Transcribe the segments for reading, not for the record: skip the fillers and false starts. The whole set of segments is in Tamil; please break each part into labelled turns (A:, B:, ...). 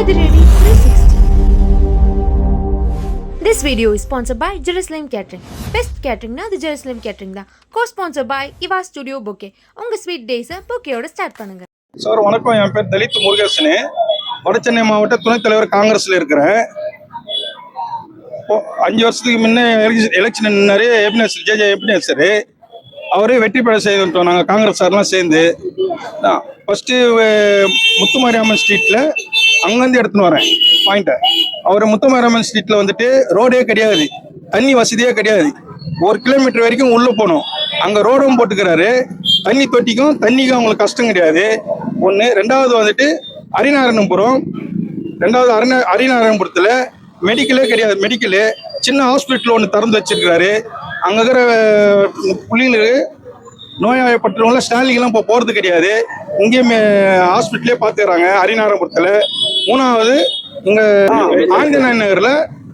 A: Adiradi 360. This video is sponsored by Jerusalem Catering. Best catering na the Jerusalem Catering da. Co-sponsored by Iva Studio Bouquet. உங்க ஸ்வீட் டேஸை bouquet-ஓட ஸ்டார்ட் பண்ணுங்க.
B: சார் வணக்கம், என் பேர் தலித் முருகேசனு. வடசென்னை மாவட்ட துணைத் தலைவர் காங்கிரஸ்ல இருக்கிறேன். 5 வருஷத்துக்கு முன்னே எலெக்ஷன் நின்னாரு எபினேசர். அவரே வெற்றி பெற செய்துட்டோம் நாங்கள் காங்கிரஸ் சார்லாம் சேர்ந்து. ஃபர்ஸ்ட்டு முத்துமாரியம்மன் ஸ்ட்ரீட்டில் அங்கேருந்து எடுத்துன்னு வரேன் பாயிண்ட்டை. அவர் முத்துமாரியம்மன் ஸ்ட்ரீட்டில் வந்துட்டு ரோடே கிடையாது, தண்ணி வசதியே கிடையாது. 1 கிலோமீட்டர் வரைக்கும் உள்ளே போகணும். அங்கே ரோடும் போட்டுக்கிறாரு. தண்ணி தொட்டிக்கும் தண்ணிக்கும் அவங்களுக்கு கஷ்டம் கிடையாது. ஒன்று. ரெண்டாவது வந்துட்டு அரிநாராயணபுரத்தில் மெடிக்கலே கிடையாது. மெடிக்கலு சின்ன ஹாஸ்பிட்டல் ஒன்று திறந்து வச்சிருக்கிறாரு. அங்கே இருக்கிற புள்ளிங்களுக்கு நோயாளிப்பட்டவங்களாம் ஸ்டாலிங்கெல்லாம் இப்போ போகிறது கிடையாது. இங்கேயுமே ஹாஸ்பிட்டலே பார்த்துக்கிறாங்க அரிநாராயணபுரத்தில். 3வது இங்கே ஆஞ்சநேயர் நகரில்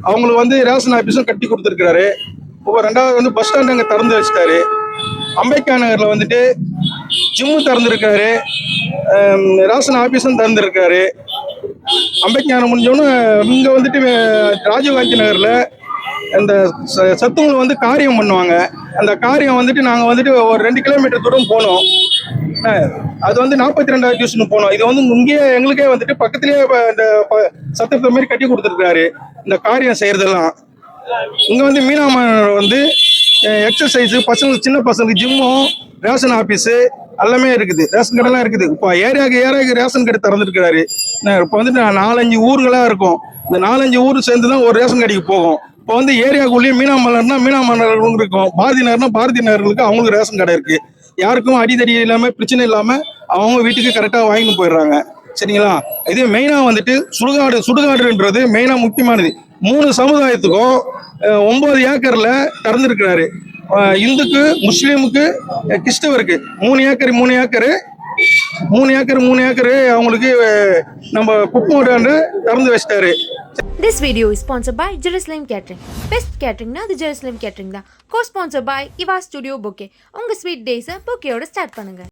B: அவங்களுக்கு வந்து ரேஷன் ஆஃபீஸும் கட்டி கொடுத்துருக்கிறாரு. இப்போ 2வது வந்து பஸ் ஸ்டாண்ட் அங்கே திறந்து வச்சுட்டாரு. அம்பேத்கர் நகரில் வந்துட்டு ஜிம்மு திறந்துருக்காரு, ரேஷன் ஆஃபீஸும் திறந்துருக்காரு. அம்பேத்கர் முடிஞ்சோன்னு இங்கே வந்துட்டு ராஜீவ்காந்தி நகரில் இந்த சத்துங்களை வந்து காரியம் பண்ணுவாங்க. அந்த காரியம் வந்துட்டு நாங்கள் வந்துட்டு ஒரு 2 கிலோமீட்டர் தூரம் போனோம். அது வந்து 42வது டிவிஷன் போனோம். இது வந்து இங்கேயே எங்களுக்கே வந்துட்டு பக்கத்துலேயே இந்த சத்திரத்தை மாதிரி கட்டி கொடுத்துருக்காரு இந்த காரியம் செய்யறதெல்லாம். இங்கே வந்து மீனாமணர் வந்து எக்ஸசைஸு பசங்களுக்கு, சின்ன பசங்களுக்கு ஜிம்மும் ரேஷன் ஆஃபீஸு எல்லாமே இருக்குது. ரேஷன் கடைலாம் இருக்குது. இப்போ ஏரியாவுக்கு ரேஷன் கடை திறந்துருக்கிறாரு. இப்போ வந்துட்டு 4-5 ஊர்களாக இருக்கும். இந்த 4-5 ஊர் சேர்ந்து தான் ஒரு ரேஷன் கடைக்கு போகும். இப்போ வந்து ஏரியாவுக்குள்ளேயே மீனாமணர்னா இருக்கும், பாரதி நகர்களுக்கு அவங்களுக்கு ரேஷன் கடை இருக்குது. யாருக்கும் அடிதடி இல்லாமல் பிரச்சனை இல்லாமல் அவங்க வீட்டுக்கு கரெக்டாக வாங்கிட்டு போயிடுறாங்க. சரிங்களா? இதே மெயினாக வந்துட்டு சுடுகாடுன்றது மெயினாக முக்கியமானது. 3 சமுதாயத்துக்கும் 9 ஏக்கரில் திறந்துருக்கிறாரு. இந்துக்கு, முஸ்லீமுக்கு, கிறிஸ்தவருக்கு 3 ஏக்கரு அவங்களுக்கு நம்ம குப்போடாண்டு திறந்து வச்சிட்டாரு.
A: This video is sponsored by Jerusalem Catering. Best catering na the Jerusalem Catering da. Co-sponsored by Iva Studio Bouquet. உங்க ஸ்வீட் டேஸை bouquet-ஓட ஸ்டார்ட் பண்ணுங்க.